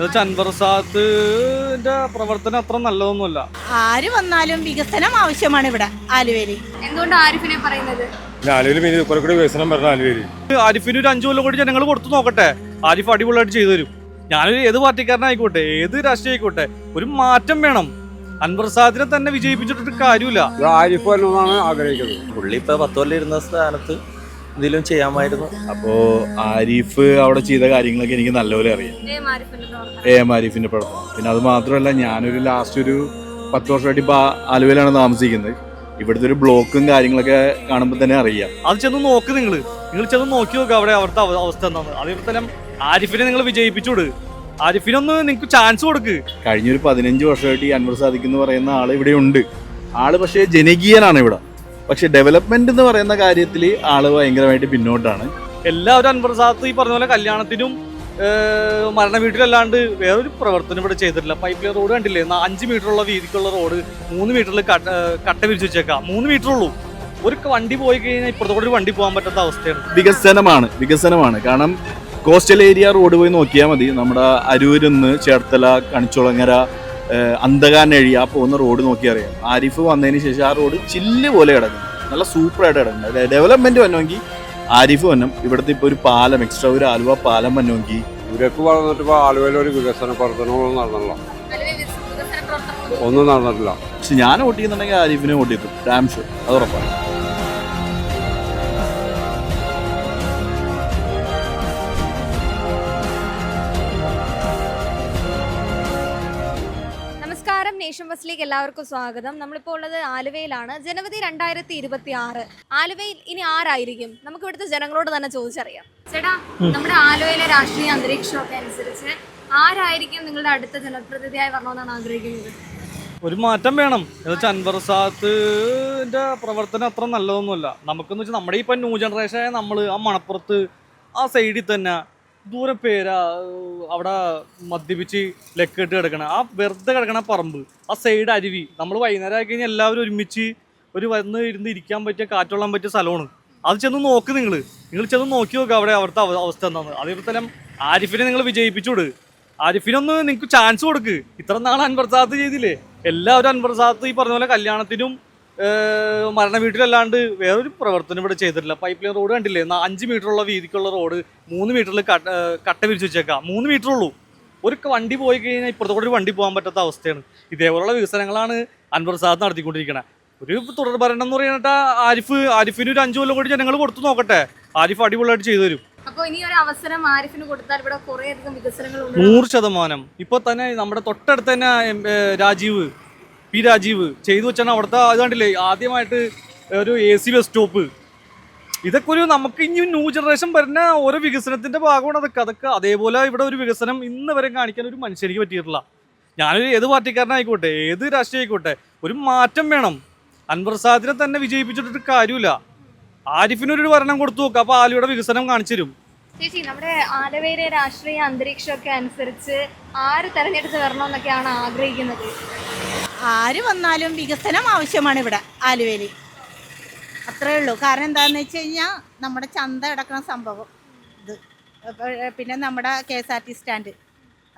അൻവർ സാദിന്റെ പ്രവർത്തനം അത്ര നല്ലതൊന്നുമല്ല. ആര് വന്നാലും വികസനം ആവശ്യമാണ് ഇവിടെ ആലുവയിൽ. എന്തുകൊണ്ട് ആരിഫിനെ പറയുന്നത്? ആരിഫിന് ഒരു 5 കൊല്ലം കൂടി ജനങ്ങൾ കൊടുത്തു നോക്കട്ടെ. ആരിഫ് അടിപൊളിയായിട്ട് ചെയ്തു തരും. ഞാനൊരു ഏത് പാർട്ടിക്കാരനായിക്കോട്ടെ, ഏത് രാഷ്ട്രീയം ആയിക്കോട്ടെ, ഒരു മാറ്റം വേണം. അൻവർ സാദിനെ തന്നെ വിജയിപ്പിച്ചിട്ട് കാര്യമില്ല. ആരിഫ് എന്നാണ് ആഗ്രഹിക്കുന്നത്. പുള്ളി ഇപ്പൊ 10 കൊല്ലം ഇരുന്ന സ്ഥാനത്ത് എന്തെങ്കിലും ചെയ്യാമായിരുന്നു. അപ്പോ ആരിഫ് അവിടെ ചെയ്ത കാര്യങ്ങളൊക്കെ എനിക്ക് നല്ലപോലെ അറിയാം. ആരിഫിന്റെ പ്രവർത്തനം. പിന്നെ അത് മാത്രമല്ല, ഞാനൊരു ലാസ്റ്റ് ഒരു 10 വർഷമായിട്ട് ഇപ്പൊ ആലുവയിലാണ് താമസിക്കുന്നത്. ഇവിടുത്തെ ഒരു ബ്ലോക്കും കാര്യങ്ങളൊക്കെ കാണുമ്പോൾ തന്നെ അറിയാം. അത് ചെന്ന് നോക്ക്, നിങ്ങൾ ചെന്ന് നോക്കി നോക്കുക അവിടെ അവിടുത്തെ അവസ്ഥ എന്താണ്. അതേപോലെ ആരിഫിനെ നിങ്ങൾ വിജയിപ്പിച്ചോട്. ആരിഫിനൊന്ന് നിങ്ങൾക്ക് ചാൻസ് കൊടുക്ക്. കഴിഞ്ഞൊരു 15 വർഷമായിട്ട് ഈ അൻവർ സാദിഖ് എന്ന് പറയുന്ന ആള് ഇവിടെ ഉണ്ട്. ആള് പക്ഷേ ജനകീയനാണ് ഇവിടെ. പക്ഷെ ഡെവലപ്മെന്റ് എന്ന് പറയുന്ന കാര്യത്തിൽ ആള് ഭയങ്കരമായിട്ട് പിന്നോട്ടാണ്. എല്ലാവരും അൻവർ സാദിഖ് ഈ പറഞ്ഞ പോലെ കല്യാണത്തിനും മരണ വീട്ടിലല്ലാണ്ട് വേറൊരു പ്രവർത്തനം ഇവിടെ ചെയ്തിട്ടില്ല. പൈപ്പ് ലൈൻ റോഡ് കണ്ടില്ലേ? 5 മീറ്ററുള്ള വീതിക്കുള്ള റോഡ് 3 മീറ്ററിൽ കട്ട വിരിച്ചു വെച്ചേക്കാം. 3 മീറ്റർ ഉള്ളൂ. ഒരു വണ്ടി പോയി കഴിഞ്ഞാൽ ഇപ്പുറത്തോടെ ഒരു വണ്ടി പോകാൻ പറ്റാത്ത അവസ്ഥയാണ്. വികസനമാണ്. കാരണം കോസ്റ്റൽ ഏരിയ റോഡ് പോയി നോക്കിയാൽ മതി. നമ്മുടെ അരൂരിന്ന് ചേർത്തല, കണിച്ചുളങ്ങര, അന്തകാനഴി ആ പോകുന്ന റോഡ് നോക്കി അറിയാം. ആരിഫ് വന്നതിന് ശേഷം ആ റോഡ് ചില്ല് പോലെ കിടക്കും. നല്ല സൂപ്പറായിട്ട് കിടക്കുന്നത്. ഡെവലപ്മെന്റ് വന്നെങ്കിൽ ആരിഫ് വന്നും. ഇവിടുത്തെ ഇപ്പൊ ഒരു പാലം, എക്സ്ട്രാ ഒരു ആലുവ പാലം വന്നെങ്കിൽ. ഇവരൊക്കെ വളർന്നിട്ട് ഇപ്പൊ ആലുവയിൽ ഒരു വികസന പ്രവർത്തനങ്ങളൊന്നും നടന്നില്ല. ഒന്നും നടന്നിട്ടില്ല. പക്ഷെ ഞാൻ വോട്ട് ചെയ്യുന്നുണ്ടെങ്കിൽ ആരിഫിനെ വോട്ട് ചെയ്തു. ഡാം ഷുവർ, അത് ഉറപ്പാണ്. നേഷൻ ബസ്സിലേക്ക് എല്ലാവർക്കും സ്വാഗതം. നമ്മളിപ്പോൾ ഉള്ളത് ആലുവയിലാണ്. ജനുവരി 2026. ആലുവയിൽ ഇനി ആരായിരിക്കും? നമുക്ക് ഇവിടുത്തെ ജനങ്ങളോട് തന്നെ ചോദിച്ചറിയാം. ചേട്ടാ, നമ്മുടെ ആലുവയിലെ രാഷ്ട്രീയ അന്തരീക്ഷമൊക്കെ അനുസരിച്ച് ആരായിരിക്കും നിങ്ങളുടെ അടുത്ത ജനപ്രതിനിധിയായി വരണമെന്നാണ് ആഗ്രഹിക്കുന്നത്? ഒരു മാറ്റം വേണം. എന്നുവെച്ചാൽ അൻവർ സാദിന്റെ പ്രവർത്തനം അത്ര നല്ലതൊന്നുമല്ല. നമുക്കെന്ന് വെച്ചാൽ നമ്മുടെ ഇപ്പം ന്യൂ ജനറേഷനായ നമ്മൾ ആ മണപ്പുറത്ത് ആ സൈഡിൽ തന്നെ ദൂരെ പേരാ അവിടെ മദ്യപിച്ച് ലക്കിട്ട് കിടക്കണ ആ വെറുതെ കിടക്കണ പറമ്പ്, ആ സൈഡ് അരുവി. നമ്മൾ വൈകുന്നേരം ആയി കഴിഞ്ഞാൽ എല്ലാവരും ഒരുമിച്ച് വന്ന് ഇരുന്ന് ഇരിക്കാൻ പറ്റിയ, കാറ്റൊള്ളാൻ പറ്റിയ സ്ഥലമാണ്. അത് ചെന്ന് നോക്ക്, നിങ്ങൾ ചെന്ന് നോക്കി നോക്കുക അവിടെ അവിടുത്തെ അവസ്ഥ എന്താണ്. അതേപോലെ തന്നെ ആരിഫിനെ നിങ്ങൾ വിജയിപ്പിച്ചോട്. ആരിഫിനൊന്ന് നിങ്ങൾക്ക് ചാൻസ് കൊടുക്ക്. ഇത്ര നാൾ അൻവർ സാദിഖ് ചെയ്തില്ലേ? എല്ലാവരും അൻവർ സാദിഖ് ഈ പറഞ്ഞ പോലെ കല്യാണത്തിനും മരണ വീട്ടിലല്ലാണ്ട് വേറൊരു പ്രവർത്തനം ഇവിടെ ചെയ്തിട്ടില്ല. പൈപ്പ് ലൈൻ റോഡ് കണ്ടില്ലേ? 5 മീറ്ററുള്ള വീതിക്കുള്ള റോഡ് 3 മീറ്ററിൽ കട്ട വിരിച്ചു വെച്ചേക്കാം. 3 മീറ്റർ ഉള്ളൂ. ഒരു വണ്ടി പോയി കഴിഞ്ഞാൽ ഇപ്പുറത്തോടെ ഒരു വണ്ടി പോകാൻ പറ്റാത്ത അവസ്ഥയാണ്. ഇതേപോലുള്ള വികസനങ്ങളാണ് അൻവർ സാദിഖ് നടത്തിക്കൊണ്ടിരിക്കുന്നത്. ഒരു തുടർ ഭരണം എന്ന് പറയുന്നത് ആരിഫിന് ഒരു 5 കൊല്ലം കൂടി ജനങ്ങൾ കൊടുത്തു നോക്കട്ടെ. ആരിഫ് അടിപൊളിയായിട്ട് ചെയ്തു തരും. അപ്പോൾ ഇനി ഒരു അവസരം ആരിഫിന് കൊടുത്താൽ ഇവിടെ കുറേയധികം വികസനങ്ങളുണ്ട്. 100%. ഇപ്പൊ തന്നെ നമ്മുടെ തൊട്ടടുത്ത് തന്നെ രാജീവ് ചെയ്തു വെച്ചാണ് അവിടുത്തെ. അത് കണ്ടില്ലേ? ആദ്യമായിട്ട് ഒരു AC ബസ് സ്റ്റോപ്പ്. ഇതൊക്കെ ഒരു നമുക്ക് ഇനി ന്യൂ ജനറേഷൻ വരുന്ന ഓരോ വികസനത്തിന്റെ ഭാഗമാണ് അതൊക്കെ. അതേപോലെ ഇവിടെ ഒരു വികസനം ഇന്ന് വരെ കാണിക്കാൻ ഒരു മനുഷ്യനിക്ക് പറ്റിയിട്ടില്ല. ഞാനൊരു ഏത് പാർട്ടിക്കാരനായിക്കോട്ടെ, ഏത് രാഷ്ട്രീയം ആയിക്കോട്ടെ, ഒരു മാറ്റം വേണം. അൻവർ സാദിനെ തന്നെ വിജയിപ്പിച്ചിട്ട് കാര്യമില്ല. ആരിഫിനൊരു ഭരണം കൊടുത്തു നോക്കുക. അപ്പൊ ആലുവയുടെ വികസനം കാണിച്ചു തരും. ചേച്ചി, നമ്മുടെ ആലുവയിലെ രാഷ്ട്രീയ അന്തരീക്ഷമൊക്കെ അനുസരിച്ച് ആര് തെരഞ്ഞെടുത്ത് വരണമെന്നൊക്കെയാണ് ആഗ്രഹിക്കുന്നത്? ആര് വന്നാലും വികസനം ആവശ്യമാണ് ഇവിടെ ആലുവയിൽ. അത്രേ ഉള്ളൂ. കാരണം എന്താണെന്ന് വെച്ച് കഴിഞ്ഞാൽ നമ്മുടെ ചന്ത കിടക്കുന്ന സംഭവം ഇത്, പിന്നെ നമ്മുടെ KSRT സ്റ്റാൻഡ്,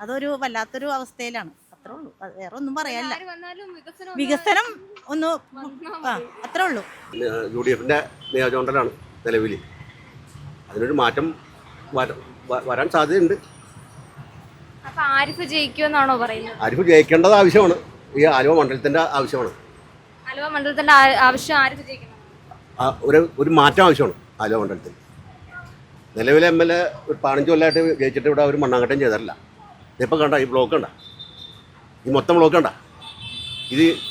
അതൊരു വല്ലാത്തൊരു അവസ്ഥയിലാണ്. അത്രേ ഉള്ളൂ. വേറെ ഒന്നും പറയാനില്ല. വികസനം ഒന്ന് അത്രേ ഉള്ളൂ. UDF നിയോജകമണ്ഡലമാണ് നിലവിൽ. അതിനൊരു മാറ്റം വരാൻ സാധ്യതയുണ്ട്. അപ്പൊ ആരിഫ് ജയിക്കുമെന്നാണോ പറയുന്നത്? ആരിഫ് ജയിക്കേണ്ടത് ആവശ്യമാണ്. ഈ ആലുവ മണ്ഡലത്തിന്റെ ആവശ്യമാണ്. ആലുവ മണ്ഡലത്തിന്റെ ആവശ്യം ആരിഫ് ജയിക്കണം. ഒരു മാറ്റം ആവശ്യമാണ് ആലുവ മണ്ഡലത്തിൽ. നിലവിലെ MLA ഒരു 15 കൊല്ലമായിട്ട് ജയിച്ചിട്ട് ഇവിടെ ഒരു മണ്ണാങ്കട്ടം ചെയ്തിട്ടില്ല. ഇതിപ്പോൾ കണ്ട ഈ ബ്ലോക്ക് കണ്ട, ഈ മൊത്തം ബ്ലോക്ക് കണ്ട,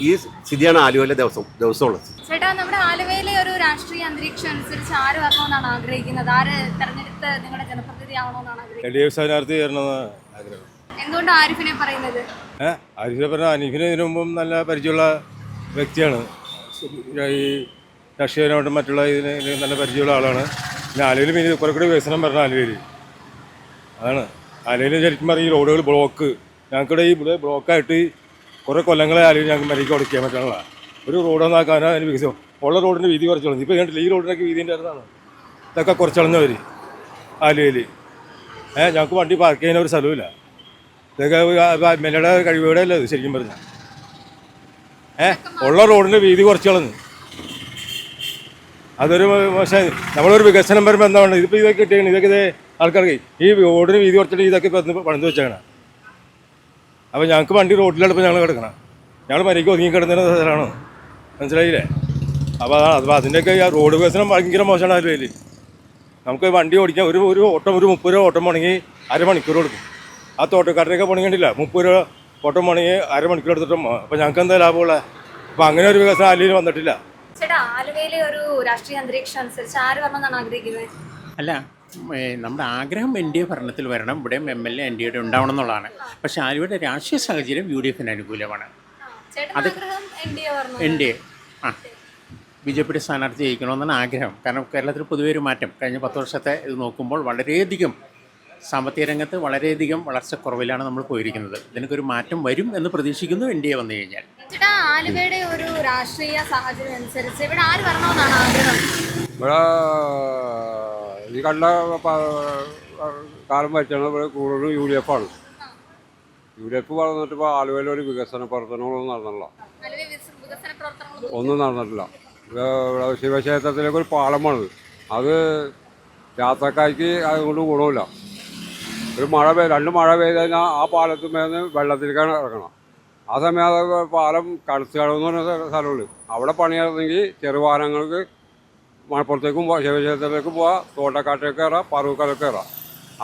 ഈ സ്ഥിതിയാണ് ആലുവയിലെ ദിവസമുള്ളത്. ചേട്ടാ, നമ്മുടെ ആലുവയിലെ ഒരു രാഷ്ട്രീയ അന്തരീക്ഷം അനുസരിച്ച് ആര് വരണമെന്നാണ് ആഗ്രഹിക്കുന്നത്? ആര് തെരഞ്ഞെടുത്ത് നിങ്ങളുടെ ജനപ്രതിനിധി ആവണമെന്നാണ് ആഗ്രഹിക്കുന്നത്? എന്തുകൊണ്ട് ആരിഫിനെ പറയുന്നത്? ആരിഫിനെ പറഞ്ഞാൽ അനീഫിന് ഇതിനു മുമ്പും നല്ല പരിചയമുള്ള വ്യക്തിയാണ്. ഈ രാഷ്ട്രീയമായിട്ടും മറ്റുള്ള ഇതിന് നല്ല പരിചയമുള്ള ആളാണ്. പിന്നെ ആലുവയിൽ പിന്നെ കുറെ കൂടി വികസനം പറഞ്ഞ ആലുവയിൽ അതാണ്. ആലുവയിൽ ശരിക്കും പറഞ്ഞാൽ ഈ റോഡുകൾ ബ്ലോക്ക്, ഞങ്ങൾക്കിവിടെ ഈ ബ്ലോക്കായിട്ട് കുറേ കൊല്ലങ്ങളെ ആലുവയിൽ ഞങ്ങൾക്ക് മരിക്ക് കൊടുക്കാൻ പറ്റാനുള്ള ഒരു റോഡൊന്നാക്കാൻ അതിന് വികസനം. ഉള്ള റോഡിൻ്റെ വീതി കുറച്ചോളും. ഇപ്പോൾ കണ്ടില്ല, ഈ റോഡിനൊക്കെ വീതിൻ്റെ അടുത്താണ്. ഇതൊക്കെ കുറച്ചളഞ്ഞവർ ആലുവയിൽ. ഞങ്ങൾക്ക് വണ്ടി പാർക്ക് ചെയ്യാൻ ഒരു സ്ഥലമില്ല. ഇതൊക്കെ എം എൽ എയുടെ കഴിവുകൂടെ അല്ലേ ഇത് ശരിക്കും പറഞ്ഞാൽ. ഉള്ള റോഡിൻ്റെ വീതി കുറച്ച് കളഞ്ഞു. അതൊരു മോശം. നമ്മളൊരു വികസനം വരുമ്പോൾ എന്താണ് ഇതിപ്പോൾ ഇതൊക്കെ കിട്ടിയാണ്. ഇതൊക്കെ ഇത് ആൾക്കാർക്ക് ഈ റോഡിന് വീതി കുറച്ചിട്ട് ഇതൊക്കെ ഇപ്പം പണിത് വെച്ചേക്കണം. അപ്പോൾ ഞങ്ങൾക്ക് വണ്ടി റോഡിലെടുപ്പോൾ ഞങ്ങൾ കിടക്കണം. ഞങ്ങൾ മരിക്കും ഒതുങ്ങി കിടന്നിരുന്ന സ്ഥലമാണ്, മനസ്സിലായില്ലേ? അപ്പോൾ അതിൻ്റെയൊക്കെ റോഡ് വികസനം ഭയങ്കര മോശമാണ്. അതിൽ നമുക്ക് വണ്ടി ഓടിക്കാൻ ഒരു ഓട്ടം ഒരു 30 രൂപ ഓട്ടം പോണെങ്കിൽ അരമണിക്കൂർ കൊടുക്കും. ആ തോട്ടക്കാരുടെയൊക്കെ പണികണ്ടില്ല, 30 രൂപ ഓട്ടം പോണെങ്കിൽ അരമണിക്കൂർ എടുത്തിട്ടും. അപ്പോൾ ഞങ്ങൾക്ക് എന്താ ലാഭമുള്ള? അപ്പോൾ അങ്ങനെ ഒരു വികസനം ആലുവയിൽ വന്നിട്ടില്ല. ചേട്ടാ, ആലുവയിലെ ഒരു രാഷ്ട്രീയ അന്തരീക്ഷം അനുസരിച്ച് ആര് വരണമെന്നാണ് ആഗ്രഹിക്കുന്നത്? അല്ല, നമ്മുടെ ആഗ്രഹം NDA ഭരണത്തിൽ വരണം, ഇവിടെ MLA NDAയുടെ ഉണ്ടാവണം എന്നുള്ളതാണ്. പക്ഷേ ആലുവയുടെ രാഷ്ട്രീയ സാഹചര്യം UDFന് അനുകൂലമാണ്. NDA BJPയുടെ സ്ഥാനാർത്ഥി ജയിക്കണമെന്നാണ് ആഗ്രഹം. കാരണം കേരളത്തിൽ പൊതുവേ ഒരു മാറ്റം കഴിഞ്ഞ 10 വർഷത്തെ ഇത് നോക്കുമ്പോൾ വളരെയധികം സാമ്പത്തിക രംഗത്ത് വളരെയധികം വളർച്ചക്കുറവിലാണ് നമ്മൾ പോയിരിക്കുന്നത്. ഇതിനൊരു മാറ്റം വരും എന്ന് പ്രതീക്ഷിക്കുന്നു NDA വന്നു കഴിഞ്ഞാൽ. ചേട്ടാ, ആലുവയുടെ ഒരു രാഷ്ട്രീയ സാഹചര്യം അനുസരിച്ച് ഇവിടെ ആര് വരണമെന്നാണ് ആഗ്രഹം? ഇവിടെ ഈ കണ്ട കാലം വെച്ചാണ് ഇവിടെ കൂടുതലും UDF ആണ്. UDF വളർന്നിട്ട് ഇപ്പോൾ ആലുവയിൽ ഒരു വികസന പ്രവർത്തനങ്ങളൊന്നും നടന്നില്ല. ഒന്നും നടന്നിട്ടില്ല. ഇവിടെ ശിവക്ഷേത്രത്തിലേക്ക് ഒരു പാലമാണത്. അത് യാത്രക്കാർക്ക് അതുകൊണ്ട് ഗുണമില്ല. ഒരു രണ്ട് മഴ പെയ്ത് കഴിഞ്ഞാൽ ആ പാലത്തിൽ മേന്ന് വെള്ളത്തിലേക്കാണ് ഇറങ്ങണം. ആ സമയത്ത് പാലം കടത്തുകടവ് എന്ന് പറഞ്ഞ സ്ഥലമുള്ളൂ. അവിടെ പണിയാണെങ്കിൽ ചെറുവാഹനങ്ങൾക്ക് മലപ്പുറത്തേക്കും ശിവക്ഷേത്രത്തിലേക്കും പോവാം, തോട്ടക്കാട്ടിലേക്ക് കയറാം, പറവൂക്കലൊക്കെ കയറാം.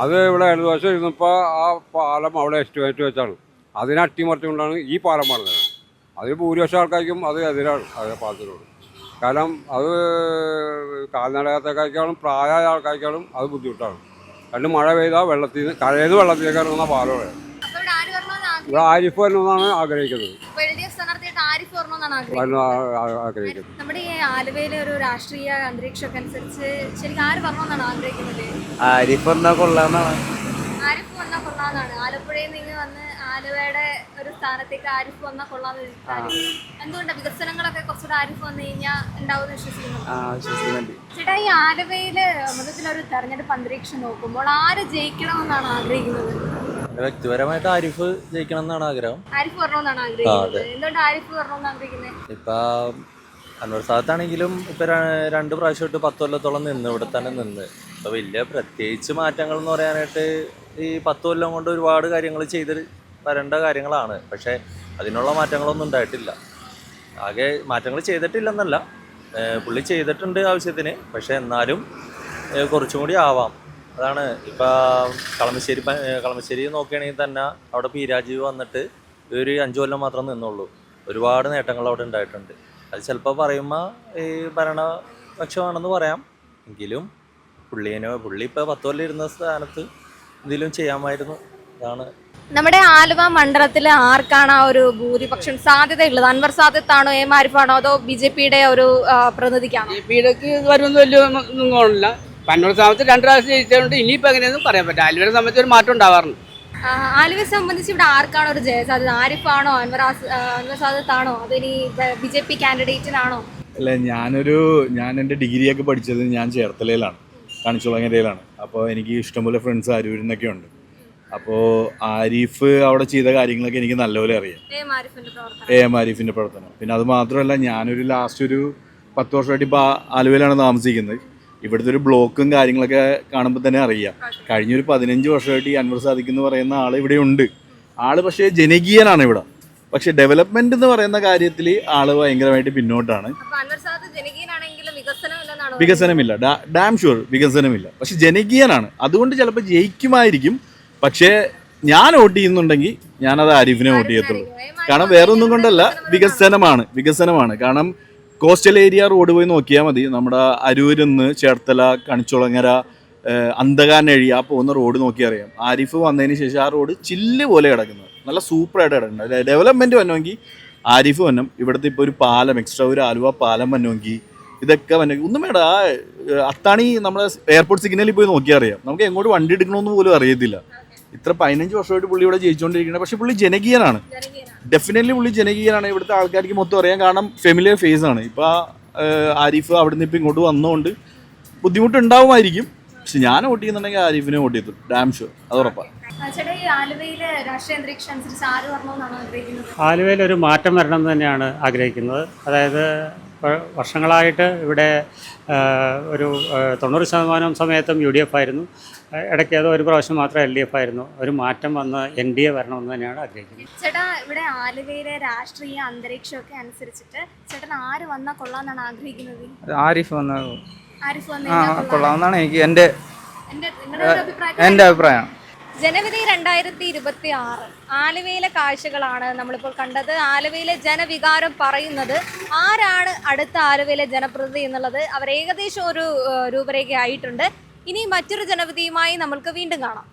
അത് ഇവിടെ ഇടതുവശം ഇരുന്നപ്പോൾ ആ പാലം അവിടെ എസ്റ്റിമേറ്റ് വെച്ചാണ്. അതിനെ അട്ടിമറിച്ചുകൊണ്ടാണ് ഈ പാലം പണിതത്. അതിൽ ഭൂരിപക്ഷം ആൾക്കാർക്കും അത് എതിരാണ് അതേ പാലത്തിനോട്. കാരണം അത് കാൽനടയാത്രക്കാർക്കാളും പ്രായമായ ആൾക്കാർക്കാളും അത് ബുദ്ധിമുട്ടാണ്. രണ്ട് മഴ പെയ്താൽ കരയത് വെള്ളത്തിലേക്ക് ഇറങ്ങുന്ന പാലമാണ്. ഇവിടെ ആരിഫ് വരണമെന്നാണ് ആഗ്രഹിക്കുന്നത്. നമ്മുടെ ഈ ആലുവയിലെ ഒരു രാഷ്ട്രീയ അന്തരീക്ഷമൊക്കെ അനുസരിച്ച് ശരിക്കും ആര് വരണമെന്നാണ് ആഗ്രഹിക്കുന്നത്? ആരിഫ് വന്നാൽ കൊള്ളാമെന്നാണ്. ആരിഫ് വന്നാൽ കൊള്ളാമെന്നാണ്. ആലപ്പുഴയിൽ നിന്ന് വന്ന് ആലുവയുടെ ഒരു സ്ഥാനത്തേക്ക് ആരിഫ് വന്നാൽ കൊള്ളാമെന്ന് എന്തുകൊണ്ടാണ്? വികസനങ്ങളൊക്കെ കുറച്ചുകൂടെ ആരിഫ് വന്നു കഴിഞ്ഞാൽ ഉണ്ടാവുമെന്ന് വിശ്വസിക്കുന്നുണ്ട്. ചേട്ടാ, ഈ ആലുവയില് മൊത്തത്തിലൊരു തെരഞ്ഞെടുപ്പ് അന്തരീക്ഷം നോക്കുമ്പോൾ ആര് ജയിക്കണമെന്നാണ് ആഗ്രഹിക്കുന്നത്? വ്യക്തിപരമായിട്ട് ആരിഫ് ജയിക്കണം എന്നാണ് ആഗ്രഹം. ആരിഫ് വരണമെന്നാണ് ആഗ്രഹിക്കുന്നത്. എന്തുകൊണ്ട് ആരിഫ് വരണമെന്ന് ആഗ്രഹിക്കുന്നത്? ഇപ്പൊ അൻവർ സാദത്താണെങ്കിലും ഇപ്പൊ 2 പ്രാവശ്യമായിട്ട് 10 കൊല്ലത്തോളം നിന്ന് ഇവിടെ തന്നെ നിന്ന്. ഇപ്പൊ വലിയ പ്രത്യേകിച്ച് മാറ്റങ്ങൾ എന്ന് പറയാനായിട്ട് ഈ 10 കൊല്ലം കൊണ്ട് ഒരുപാട് കാര്യങ്ങൾ ചെയ്ത് വരേണ്ട കാര്യങ്ങളാണ്. പക്ഷെ അതിനുള്ള മാറ്റങ്ങളൊന്നും ഉണ്ടായിട്ടില്ല. ആകെ മാറ്റങ്ങൾ ചെയ്തിട്ടില്ലെന്നല്ല, പുള്ളി ചെയ്തിട്ടുണ്ട് ആവശ്യത്തിന്. പക്ഷെ എന്നാലും കുറച്ചും കൂടി ആവാം. അതാണ് ഇപ്പം കളമശ്ശേരി നോക്കുകയാണെങ്കിൽ തന്നെ അവിടെ പി രാജീവ് വന്നിട്ട് ഒരു 5 കൊല്ലം മാത്രം നിന്നുള്ളൂ. ഒരുപാട് നേട്ടങ്ങൾ അവിടെ ഉണ്ടായിട്ടുണ്ട്. അത് ചിലപ്പോൾ പറയുമ്പോൾ ഈ ഭരണപക്ഷമാണെന്ന് പറയാം. എങ്കിലും പുള്ളി ഇപ്പോൾ 10 കൊല്ലം ഇരുന്ന സ്ഥാനത്ത് എന്തെങ്കിലും ചെയ്യാമായിരുന്നു. അതാണ് നമ്മുടെ ആലുവ മണ്ഡലത്തിൽ ആർക്കാണ് ആ ഒരു ഭൂരിപക്ഷം സാധ്യതയുള്ളത്? അൻവർ സാദത്താണോ, ആരിഫാണോ, അതോ BJPയുടെ ഒരു പ്രതിനിധിക്കാണോ? BJPക്ക് വരുമെന്ന് വലിയ ഒന്നും കാണില്ല. അൻവർ സാദത്ത് 2 പ്രാവശ്യം ജയിച്ചതുകൊണ്ട് ഇനിയിപ്പോൾ എങ്ങനെയൊന്നും പറയാൻ പറ്റില്ല. ആലുവയെ സംബന്ധിച്ച് ഒരു മാറ്റം ഉണ്ടാവാറുണ്ട്. ആലുവയെ സംബന്ധിച്ച് ഇവിടെ ആർക്കാണോ ഒരു ജയസാധ്യത? ആരിഫാണോ, അൻവർ സാദത്താണോ, അതോ ഇനി BJP കാൻഡിഡേറ്റിനാണോ? അല്ല, ഞാൻ എൻ്റെ ഡിഗ്രിയൊക്കെ പഠിച്ചത് ഞാൻ ചേർത്തലയിലാണ്, കണിച്ചുളങ്ങരയിലാണ്. അപ്പോൾ എനിക്ക് ഇഷ്ടംപോലെ ഫ്രണ്ട്സ് അരൂരിൽ നിന്നൊക്കെ ഉണ്ട്. അപ്പോൾ ആരിഫ് അവിടെ ചെയ്ത കാര്യങ്ങളൊക്കെ എനിക്ക് നല്ലപോലെ അറിയാം. ആരിഫിൻ്റെ പ്രവർത്തനം. പിന്നെ അത് മാത്രമല്ല, ഞാനൊരു ലാസ്റ്റ് ഒരു 10 വർഷമായിട്ട് ഇപ്പോൾ ആലുവയിലാണ് താമസിക്കുന്നത്. ഇവിടുത്തെ ഒരു ബ്ലോക്കും കാര്യങ്ങളൊക്കെ കാണുമ്പോൾ തന്നെ അറിയാം. കഴിഞ്ഞൊരു 15 വർഷമായിട്ട് ഈ അൻവർ സാദിഖ് എന്ന് പറയുന്ന ആൾ ഇവിടെ ഉണ്ട്. ആൾ പക്ഷേ ജനകീയനാണ് ഇവിടെ. പക്ഷെ ഡെവലപ്മെന്റ് എന്ന് പറയുന്ന കാര്യത്തിൽ ആള് ഭയങ്കരമായിട്ട് പിന്നോട്ടാണ്. വികസനമില്ല, ഡാം ഷുവർ വികസനമില്ല. പക്ഷെ ജനകീയനാണ്. അതുകൊണ്ട് ചിലപ്പോൾ ജയിക്കുമായിരിക്കും. പക്ഷേ ഞാൻ വോട്ട് ചെയ്യുന്നുണ്ടെങ്കിൽ ഞാനത് ആരിഫിനെ വോട്ട് ചെയ്യത്തുള്ളൂ. കാരണം വേറൊന്നും കൊണ്ടല്ല, വികസനമാണ്. കാരണം കോസ്റ്റൽ ഏരിയ റോഡ് പോയി നോക്കിയാൽ മതി. നമ്മുടെ അരൂരിൽ നിന്ന് ചേർത്തല, കണിച്ചുളങ്ങര, അന്തകാനഴി ആ പോകുന്ന റോഡ് നോക്കിയാൽ അറിയാം. ആരിഫ് വന്നതിന് ശേഷം ആ റോഡ് ചില്ല് പോലെ കിടക്കുന്നത്, നല്ല സൂപ്പറായിട്ട് കിടക്കുന്നത്. ഡെവലപ്മെൻറ്റ് വന്നുവെങ്കിൽ ആരിഫ് വന്നം. ഇവിടുത്തെ ഇപ്പോൾ ഒരു പാലം, എക്സ്ട്രാ ഒരു ആലുവ പാലം വന്നുവെങ്കിൽ ഇതൊക്കെ വന്നെങ്കിൽ ഒന്നും വേണ്ട. ആ അത്താണി നമ്മുടെ എയർപോർട്ട് സിഗ്നലിൽ പോയി നോക്കിയാൽ അറിയാം. നമുക്ക് എങ്ങോട്ട് വണ്ടി എടുക്കണമെന്ന് പോലും അറിയത്തില്ല. ഇത്ര 15 വർഷമായിട്ട് പുള്ളി ഇവിടെ ജയിച്ചുകൊണ്ടിരിക്കുന്നത്. പക്ഷെ പുള്ളി ജനകീയനാണ്. ഡെഫിനറ്റ്ലി പുള്ളി ജനകീയനാണ്. ഇവിടുത്തെ ആൾക്കാർക്ക് മൊത്തം അറിയാം. കാരണം ഫെമിലിയർ ഫേസ് ആണ്. ഇപ്പോൾ ആരിഫ് അവിടെ നിന്ന് ഇപ്പോൾ ഇങ്ങോട്ട് വന്നുകൊണ്ട് ബുദ്ധിമുട്ടുണ്ടാവുമായിരിക്കും. പക്ഷെ ഞാൻ വോട്ട് ചെയ്യുന്നുണ്ടെങ്കിൽ ആരിഫിനെ വോട്ട് ചെയ്തു, ഡാം ഷുവർ, അത് ഉറപ്പാണ്. ചേട്ടാ ഈ ആലുവയിലെ രാഷ്ട്രീയ അന്തരീക്ഷം അനുസരിച്ച് ആര് വരണമെന്നാണ് ആഗ്രഹിക്കുന്നത്? ആലുവയിൽ ഒരു മാറ്റം വരണം എന്ന് തന്നെയാണ് ആഗ്രഹിക്കുന്നത്. അതായത് വർഷങ്ങളായിട്ട് ഇവിടെ ഒരു 90% സമയത്തും UDF ആയിരുന്നു. ഇടയ്ക്ക് ഏതോ ഒരു പ്രാവശ്യം മാത്രം LDF ആയിരുന്നു. ഒരു മാറ്റം വന്ന് NDA വരണമെന്ന് തന്നെയാണ് ആഗ്രഹിക്കുന്നത്. ചേട്ടാ ഇവിടെ ആലുവയിലെ രാഷ്ട്രീയ അന്തരീക്ഷമൊക്കെ അനുസരിച്ചിട്ട് ചേട്ടൻ ആര് വന്നാൽ കൊള്ളാമെന്നാണ് ആഗ്രഹിക്കുന്നത്? ആരിഫ് വന്നത് ആരിഫ് വന്നു കൊള്ളാമെന്നാണ് നിങ്ങളുടെ അഭിപ്രായം? എൻ്റെ അഭിപ്രായം. ജനവിധി 2026 ആലുവയിലെ കാഴ്ചകളാണ് നമ്മളിപ്പോൾ കണ്ടത്. ആലുവയിലെ ജനവികാരം പറയുന്നത് ആരാണ് അടുത്ത ആലുവയിലെ ജനപ്രതിനിധി എന്നുള്ളത് അവർ ഏകദേശം ഒരു രൂപരേഖ ആയിട്ടുണ്ട്. ഇനി മറ്റൊരു ജനവിധിയുമായി നമ്മൾക്ക് വീണ്ടും കാണാം.